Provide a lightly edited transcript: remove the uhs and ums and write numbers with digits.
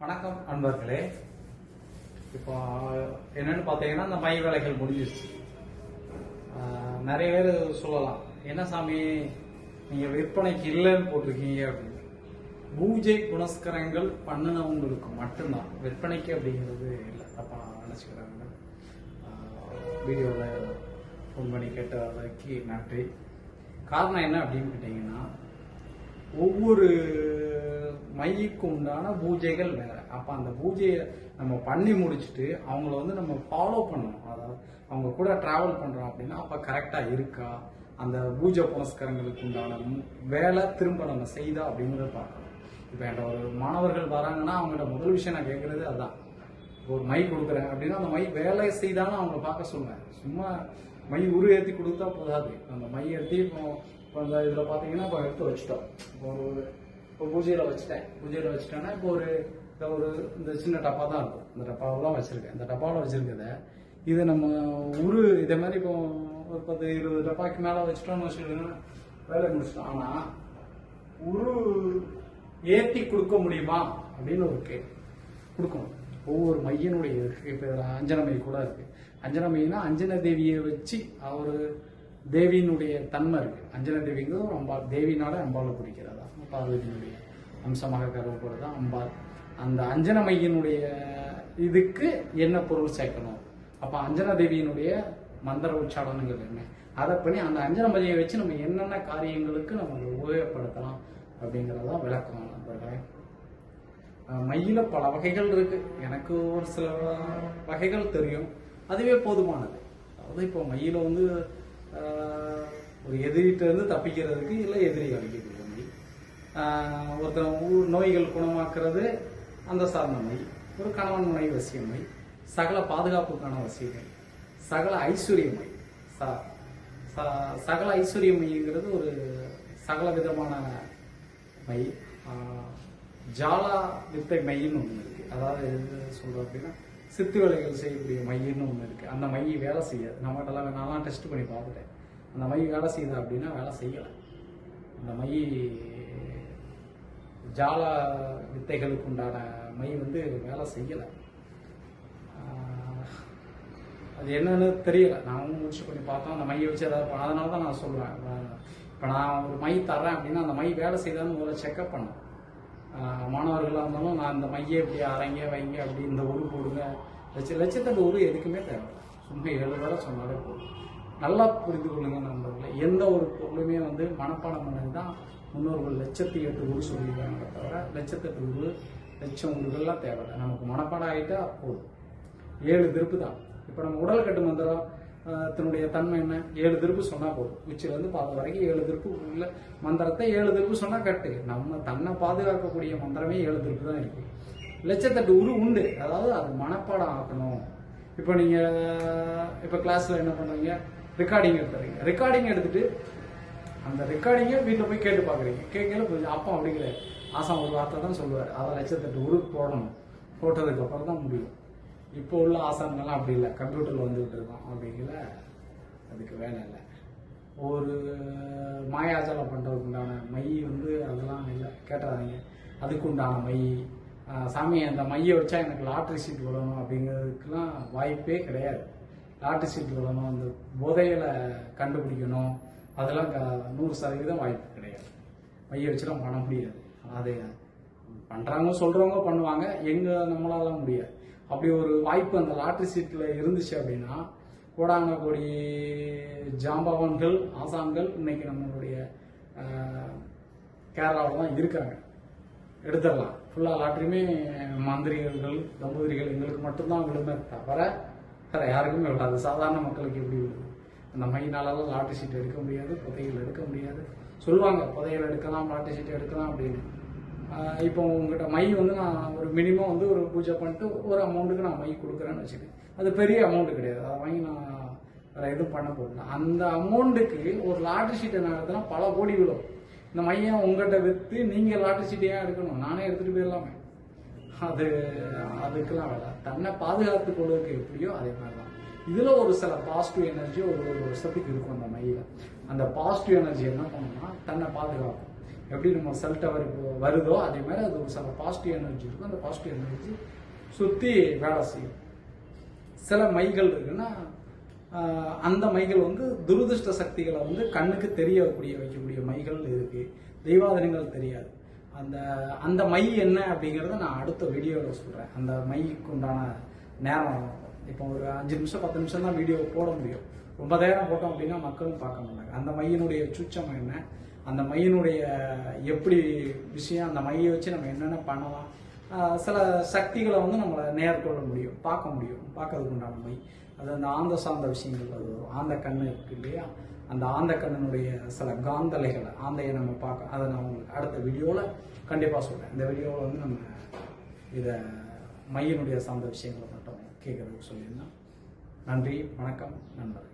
வணக்கம் அன்பர்களே. இப்போ என்னன்னு பார்த்தீங்கன்னா, இந்த மை வேலைகள் முடிஞ்சிருச்சு. நிறைய பேர் சொல்லலாம், என்ன சாமி நீங்க விற்பனைக்கு இல்லைன்னு போட்டிருக்கீங்க அப்படின்னு. பூஜை புனஸ்கரங்கள் பண்ணினவங்களுக்கு மட்டும்தான், விற்பனைக்கு அப்படிங்கிறது இல்லை. தப்பா நினைச்சுக்கிறாங்க. வீடியோவில் ஃபோன் பண்ணி கேட்டதைக்கு நன்றி. காரணம் என்ன அப்படின்னு கேட்டீங்கன்னா, ஒவ்வொரு மைக்கு உண்டான பூஜைகள் வேற. அப்ப அந்த பூஜையை நம்ம பண்ணி முடிச்சுட்டு அவங்கள நம்ம ஃபாலோ பண்ணணும். அதாவது அவங்க கூட டிராவல் பண்றோம் அப்படின்னா அப்ப கரெக்டா இருக்கா, அந்த பூஜை புனஸ்கரங்களுக்கு உண்டான வேலை திரும்ப நம்ம செய்தா அப்படிங்கறத பார்க்கணும். இப்ப என்கிட்ட ஒரு மாணவர்கள் வராங்கன்னா அவங்கள்ட்ட முதல் விஷயம் நான் கேட்கறது அதான். ஒரு மை கொடுக்குறேன் அப்படின்னா அந்த மை வேலை செய்தாலும் அவங்கள பார்க்க சொல்லுவேன். சும்மா மை உரு ஏற்றி கொடுத்தா போதாது. அந்த மை ஏற்றி இப்போ இந்த இதில் பார்த்தீங்கன்னா இப்போ எடுத்து வச்சுட்டோம். இப்போ பூஜையில் வச்சுட்டேன்னா இப்போ இந்த சின்ன டப்பா தான் இருக்கும். இந்த டப்பாவில் தான் வச்சிருக்கேன். இந்த டப்பாவில் வச்சிருக்கத இது நம்ம இதே மாதிரி இப்போ ஒரு 10-20 டப்பாக்கு மேலே வச்சுட்டோம்னு வச்சுக்கிட்டோம்னா வேலை முடிச்சிட்டோம். ஆனால் ஏற்றி கொடுக்க முடியுமா அப்படின்னு ஒரு கொடுக்கணும். ஒவ்வொரு மையனுடைய இப்போ அஞ்சன மை கூட இருக்கு. அஞ்சன மைனா அஞ்சன தேவியை வச்சு அவர் தேவியினுடைய தன்மை இருக்கு. அஞ்சன தேவிங்கிறது ஒரு அம்பாள். தேவினால அம்பாளை குறிக்கிறதா, பார்வதியினுடைய அம்சமாக கருவப்படுறதா அம்பாள். அந்த அஞ்சன மையினுடைய இதுக்கு என்ன பொருள் சேர்க்கணும், அப்ப அஞ்சன தேவியினுடைய மந்திர உச்சாடனங்கள் என்ன, அதை பண்ணி அந்த அஞ்சன மையை வச்சு நம்ம என்னென்ன காரியங்களுக்கு நம்ம உபயோகப்படுத்தலாம் அப்படிங்கறதான் விளக்கம் நண்பர்களே. மையில பல வகைகள் இருக்கு. எனக்கு ஒரு சில வகைகள் தெரியும், அதுவே போதுமானது. அதாவது இப்போ மையில ஒரு எதிரிட்ட இருந்து தப்பிக்கிறதுக்கு இல்லை எதிரி அழிக்க மை, ஒருத்தர் நோய்கள் குணமாக்குறது அந்த சார்ந்த மை, ஒரு கணவன் மனை வசியமை, சகல பாதுகாப்புக்கான வசியமை, சகல ஐஸ்வர்யமை. சகல ஐஸ்வர்யமைங்கிறது ஒரு சகல விதமான மை. ஜாலா வித்தை மையின்னு ஒன்று இருக்கு. அதாவது எது சொல்றோம் அப்படின்னா, சித்து வேலைகள் செய்யக்கூடிய மையின்னு ஒன்று இருக்கு. அந்த மை வேலை செய்யாது. நம்மகிட்டலாம் நான்லாம் டெஸ்ட் பண்ணி பார்த்துட்டேன். அந்த மை வேலை செய்யுது அப்படின்னா வேலை செய்யலை. அந்த மை ஜாலா வித்தைகளுக்கு உண்டான மை வேலை செய்யலை. அது என்னன்னு தெரியல. நானும் முடிச்சு பண்ணி பார்த்தோம். அந்த மையை வச்சு ஏதாவது அதனால தான் நான் சொல்லுவேன், இப்போ நான் ஒரு மை தர்றேன் அப்படின்னா அந்த மை வேலை செய்தாலும் முதல்ல செக்அப் பண்ணேன். மாணவர்களாக இருந்தாலும் நான் இந்த மையை இப்படி அரைங்க வைங்க அப்படி இந்த உரு போடுங்க, லட்சத்தோட உரு எதுக்குமே தேவையில்லை. சும்மா 7 தடவை சொன்னாலே போதும். நல்லா புரிந்து கொள்ளுங்க நண்பர்களே. எந்த ஒரு பொருளுமே மனப்பாடம் பண்ணது தான் முன்னோர்கள் 1008 உரு சொல்லியிருக்காங்க. தவிர 1008 உரு 1000 உருகள்லாம் தேவையில்லை. நமக்கு மனப்பாடம் ஆகிட்டா போதும். 7 திருப்பு தான். இப்போ நம்ம உடல் கட்டு மந்திரத்தினுடைய தன்மை என்ன, 7 திருப்பு சொன்னா போதும். உச்சிலேருந்து பாதம் வரைக்கும் 7 திருப்பு உள்ள மந்திரத்தை 7 திருப்பு சொன்னா கட்டு. நம்ம தன்னை பாதுகாக்கக்கூடிய மந்திரமே 7 திருப்பு தான் இருக்கு. 1008 உரு உண்டு. அதாவது அது மனப்பாடம் ஆக்கணும். இப்போ நீங்க இப்போ கிளாஸ்ல என்ன பண்றீங்க, ரெக்கார்டிங் எடுத்துறீங்க. ரெக்கார்டிங் எடுத்துட்டு அந்த ரெக்கார்டிங்கை வீட்டில் போய் கேட்டு பார்க்குறீங்க. கேட்கல அப்பா அப்படிங்கிற ஆசாம் ஒரு வார்த்தை தான் சொல்லுவார், அதை 1008 உரு போடணும். போட்டதுக்கு அப்புறம் தான் முடியும். இப்போ உள்ள ஆசான்கள்லாம் அப்படி இல்லை, கம்ப்யூட்டர்ல வந்துகிட்டு இருக்கோம் அப்படிங்கிற, அதுக்கு வேலை இல்லை. ஒரு மாயாஜாலம் பண்றதுக்கு உண்டான மை அதெல்லாம் இல்லை, கேட்டுறாதீங்க. அதுக்கு உண்டான மை சாமி அந்த மையை வச்சா எனக்கு லாட்ரி சீட் விடணும் அப்படிங்கிறதுக்கெல்லாம் வாய்ப்பே கிடையாது. லாட்ரி சீட் விடணும், அந்த போதையில கண்டுபிடிக்கணும், அதெல்லாம் 100% வாய்ப்பு கிடையாது. மையை வச்சுலாம் பண்ண முடியாது. அது பண்றாங்க சொல்றவங்க பண்ணுவாங்க, நம்மளால முடியாது. அப்படி ஒரு வாய்ப்பு அந்த லாட்ரி சீட்ல இருந்துச்சு அப்படின்னா கோடான கோடி ஜாம்பவான்கள் ஆசான்கள் இன்னைக்கு நம்மளுடைய கேரளாவில் தான் இருக்காங்க. எடுத்துடலாம். ஃபுல்லா லாட்ரியுமே மந்திரிகள் தம்பதிகள் எங்களுக்கு மட்டும்தான் விழுமே தவிர வேற யாருக்குமே விடாது. சாதாரண மக்களுக்கு எப்படி விடுது? அந்த மையினாலலாம் லாட்ரி சீட் எடுக்க முடியாது, புதையல் எடுக்க முடியாது. சொல்லுவாங்க புதையல் எடுக்கலாம், லாட்ரி சீட் எடுக்கலாம் அப்படின்னு. இப்போ உங்ககிட்ட மை நான் ஒரு மினிமம் ஒரு பூஜை பண்ணிட்டு ஒரு அமௌண்ட்டுக்கு நான் மை கொடுக்குறேன்னு வச்சுக்கேன். அது பெரிய அமௌண்ட் கிடையாது. அதை வாங்கி நான் வேற எதுவும் பண்ண போகிறேன். அந்த அமௌண்ட்டுக்கு ஒரு லாட்ரி சீட்டை நடத்தினா பல கோடி விழும். இந்த மையம் உங்ககிட்ட விற்று நீங்க லாட்ரி சீட்டையா எடுக்கணும், நானே எடுத்துட்டு போயிடலாமே. அதுக்கெல்லாம் வேலை. தன்னை பாதுகாத்து கொள்வதற்கு எப்படியோ அதே மாதிரி தான். இதுல ஒரு சில பாசிட்டிவ் எனர்ஜி ஒரு வருஷத்துக்கு இருக்கும் அந்த மையில. அந்த பாசிட்டிவ் எனர்ஜி என்ன பண்ணுன்னா தன்னை பாதுகாக்கும். எப்படி நம்ம செல் டவர் வருதோ அதே மாதிரி அது ஒரு சில பாசிட்டிவ் எனர்ஜி இருக்கும். அந்த பாசிட்டிவ் எனர்ஜி சுற்றி வேலை செய்யும். சில மைகள் இருக்குன்னா அந்த மைகள் வந்து துரதிருஷ்ட சக்திகளை வந்து கண்ணுக்கு வைக்கக்கூடிய மைகள் இருக்கு. தெய்வாதனங்கள் தெரியாது. அந்த மை என்ன அப்படிங்கிறத நான் அடுத்த வீடியோவில் சொல்கிறேன். அந்த மைக்கு உண்டான நேரம் இப்போ ஒரு 5 நிமிஷம் 10 நிமிஷம் தான் வீடியோ போட முடியும். ரொம்ப நேரம் போட்டோம் அப்படின்னா மக்களும் பார்க்க மாட்டாங்க. அந்த மையினுடைய சூட்சம் என்ன, அந்த மையினுடைய எப்படி விஷயம், அந்த மையை வச்சு நம்ம என்னென்ன பண்ணலாம், சில சக்திகளை வந்து நம்மளை நேர்கொள்ள முடியும், பார்க்கறதுக்கு உண்டான மை. அது அந்த ஆந்த சார்ந்த விஷயங்கள் அது வரும். ஆந்த கண்ணு இருக்கு இல்லையா, அந்த ஆந்த கண்ணனுடைய சில காந்தலைகளை ஆந்தையை நம்ம பார்க்க, அதை நான் உங்களுக்கு அடுத்த வீடியோவில் கண்டிப்பாக சொல்கிறேன். இந்த வீடியோவில் வந்து நம்ம இதை மையினுடைய சார்ந்த விஷயங்களை மட்டும் கேட்கறதுக்கு சொல்லியிருந்தோம். நன்றி, வணக்கம் நண்பர்கள்.